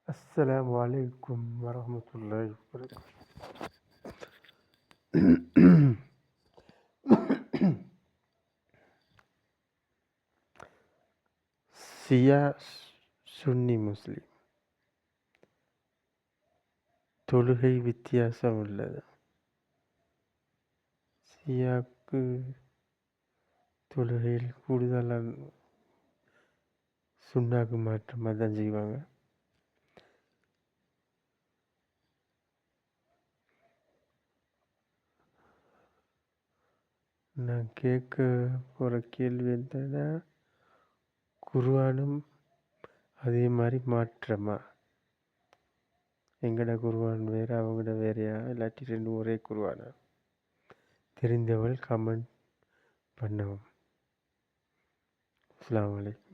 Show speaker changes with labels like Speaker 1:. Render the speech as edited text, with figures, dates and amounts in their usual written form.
Speaker 1: السلام عليكم ورحمة الله وبركاته. சியா சுன்னி முஸ்லிம் தொழுகை வித்தியாசம் உள்ளது. சியாக்கு தொழுகையில் கூடுதலான சுண்ணாக்கு மாற்றமாக தான் செய்வாங்க. நான் கேட்க போகிற கேள்வி என்னன்னா, குர்ஆனும் அதே மாதிரி மாற்றமா? எங்கட குர்ஆன் வேறு, அவங்கட வேறையா, இல்லாட்டி ரெண்டு ஒரே குர்ஆனா? தெரிந்தவள் கமெண்ட் பண்ணவும். அஸ்ஸலாமு அலைக்கும்.